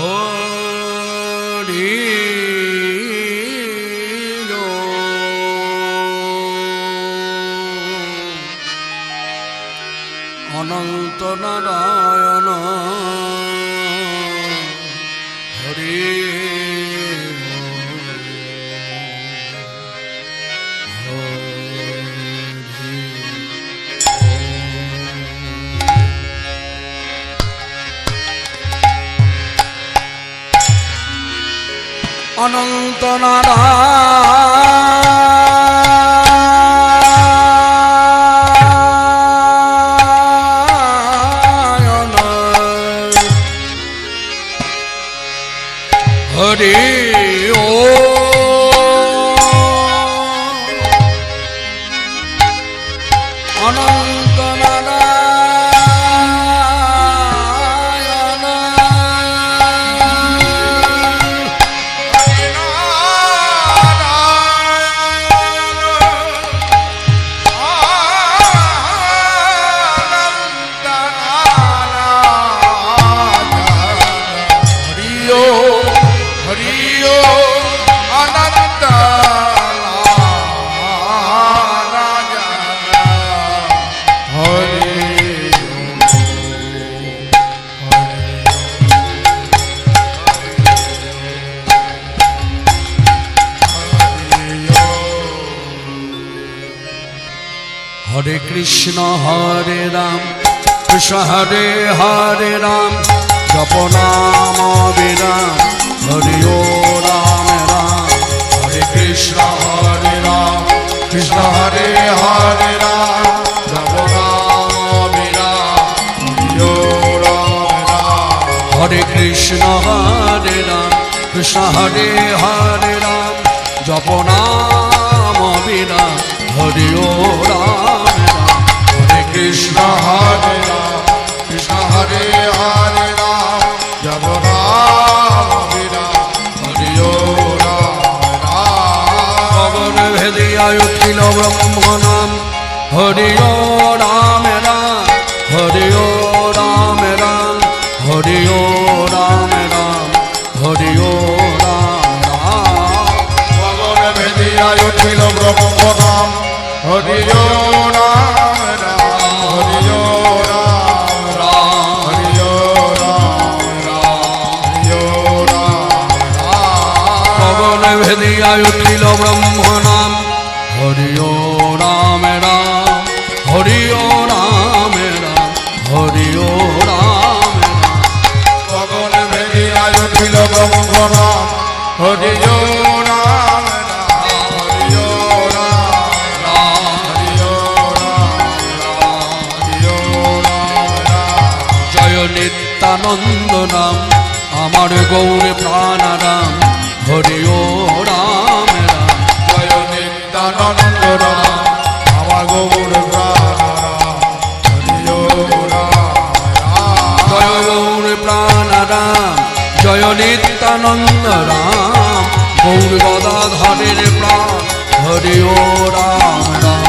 হরি অনন্ত নারায়ণ হরি অনন্ত নারায়ণ হরি ও অনন্ত हरे कृष्ण हरे राम कृष्ण हरे हरे राम जप नाम विराम हरि ओ राम राम हरे कृष्ण हरे राम कृष्ण हरे हरे राम जप नाम विराम हरि ओ राम राम हरे कृष्ण हरे राम कृष्ण हरे हरे राम जप नाम विराम हरि ओ राम कृष्ण हरे राम कृष्ण हरे हरे राम जप नाम विराम हरि ओ राम राम गगन भेदिया उठिल ब्रह्म नाम हरि ओ राम राम हरि ओ राम राम हरि ओ राम राम हरि ओ राम राम गगन भेदिया उठिल ब्रह्म नाम हरि ओ राम भेदिया उठिल ब्रह्म नाम हरि ओ राम राम हरि ओ राम राम हरि ओ राम राम गगन भेदिया उठिल ब्रह्म नाम हरि ओ राम राम हरि ओ राम राम हरि ओ राम हरि ओ राम राम जय नित्यानंद नाम আমার গৌর প্রাণারাম হরি ও রাম রাম জয় নিত্যানন্দ রাম আমার গৌর প্রাণারাম হরি ও রাম রাম জয় গৌর প্রাণারাম জয় নিত্যানন্দ রাম গৌর গদাধরের প্রাণ হরি ও রাম রাম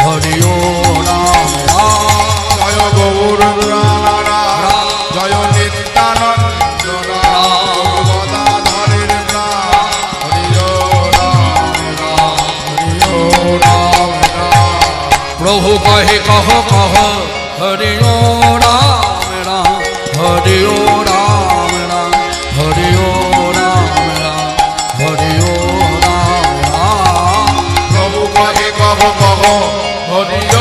হরি ও রাম রাম জয় গৌর প্রাণারাম জয় নিত্যানন্দ प्रभु कहे कह कह हरि ओ राम राम हरि ओ राम राम हरि ओ राम राम हरि ओ राम राम प्रभु कहे कह कह हरि ओ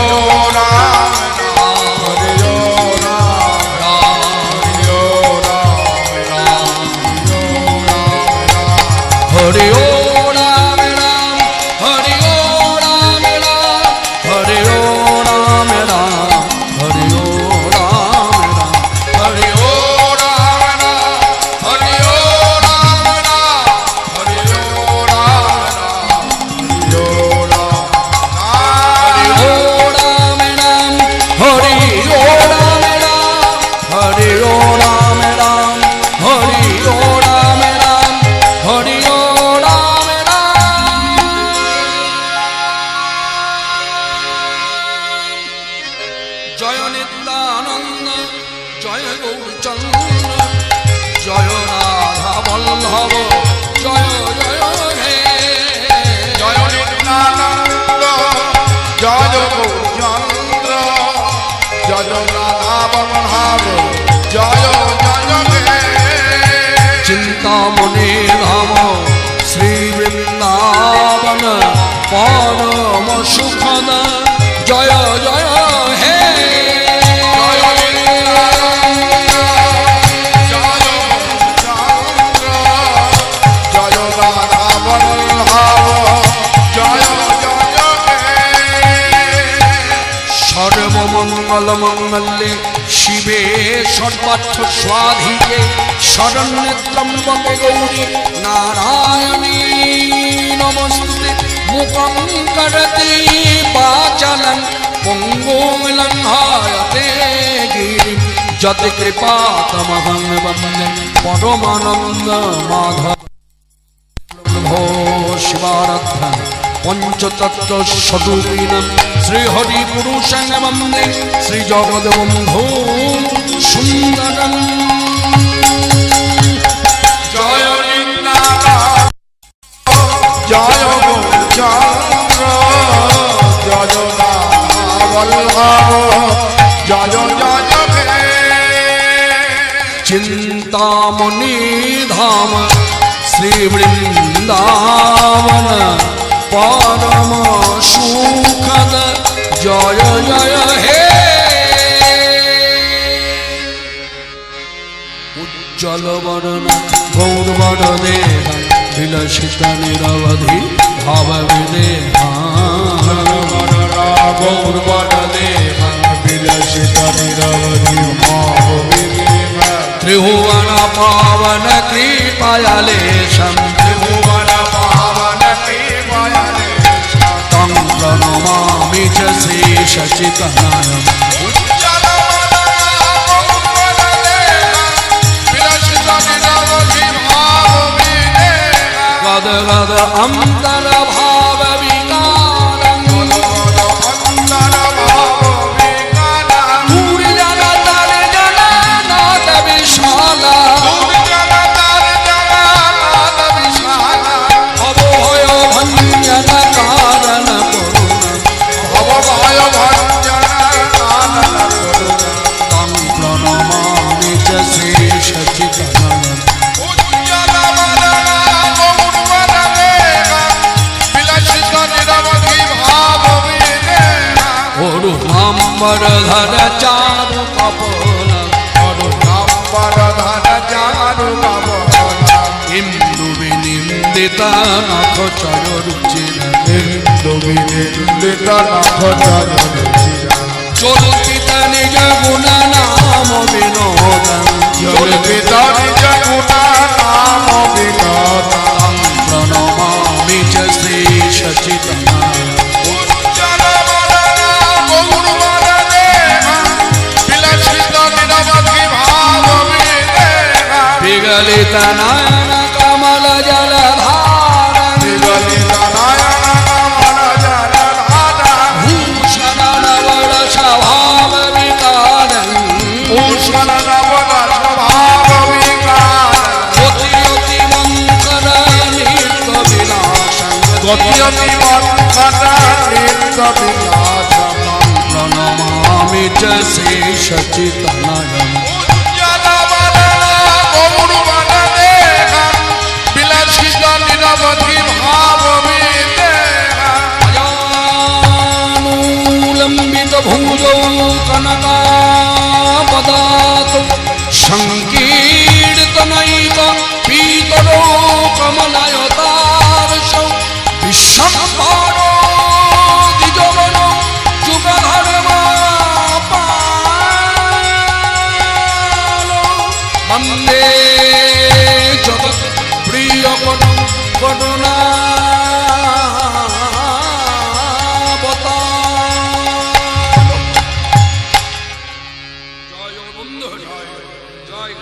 राम राम हरि ओ राम राम हरि ओ राम राम हरि ओ জয় নিত্যানন্দ জয় গৌরচন্দ্র জয় রাম। বল্লভ জয় জয় হে জয় নিত্যানন্দ জয় গৌরচন্দ্র জয় রাধা বল্লভ জয় জয় হে চিন্তামণি ধাম শ্রী বৃন্দাবন পরম সুখদ জয় জয় হে সর্বমঙ্গল মঙ্গলে শিবে সর্বার্থ স্বাধিকে শরণ্যে ত্রম্বকে গৌরী নারায়ণী নমস্তুতে মুখং করতে বাচালং পঙ্গুং লঙ্ঘয়তে গিরিম যত কৃপা তমহং বন্দে পরমানন্দ মাধব প্রভো শিবারাধ্যং পঞ্চতত্ত্ব স্বরূপিণম শ্রীহরি পুরুষং বন্দে শ্রী জগদ্বন্ধু সুন্দরম জয় নিত্যানন্দ জয় গৌরচন্দ্র জয় রাধা বল্লভ জয় জয় হে চিন্তামণি ধাম শ্রী বৃন্দাবন পরম সুখদ জয় জয় হে উজ্জ্বল বরণ গৌরবর দেহ বিলসিত নিরবধি ভাব বিদেহা গৌরবর দেহ বিলসিত নিরবধি ভাব বিদেহা ত্রিভুবন পাवन कृपायालेशं त्रिभुवन पावन कृपायालेशं तं प्रणमामि च शेषचितनयम् गद गद अन्तर्भाव विकारं दूरि जगतर जनानाथ विशाला अभय भञ्जन कारण तं प्रणमामि च शेषचितनयम् অরুণাম্বরধর চারু কপল অরুণাম্বরধর চারু কপল ইন্দু বিনিন্দিত নখ চর রুচির ইন্দু বিনিন্দিত নখ চর রুচির চলকিত নিজ গুণ নাম বিনোদন চলকিত নিজ গুণ নাম বিনোদন প্রণমামি চ শ্রী সচিতনায় विगलित नयन कमल जलधारं भूषण नवल स्वभाव विकारं गति मंकर नित्य विनाशं प्रणमामि च शेषचितनयम् अजानुलम्बित भुजौ कनकापदातु संकीर्तनैक पीतरो कमलयतार्षौ विश्वम्भरो द्विजवनो जुगधर्मापालो वन्दे जगत् प्रियकरं करुणा জয় বন্ধু জয় জয়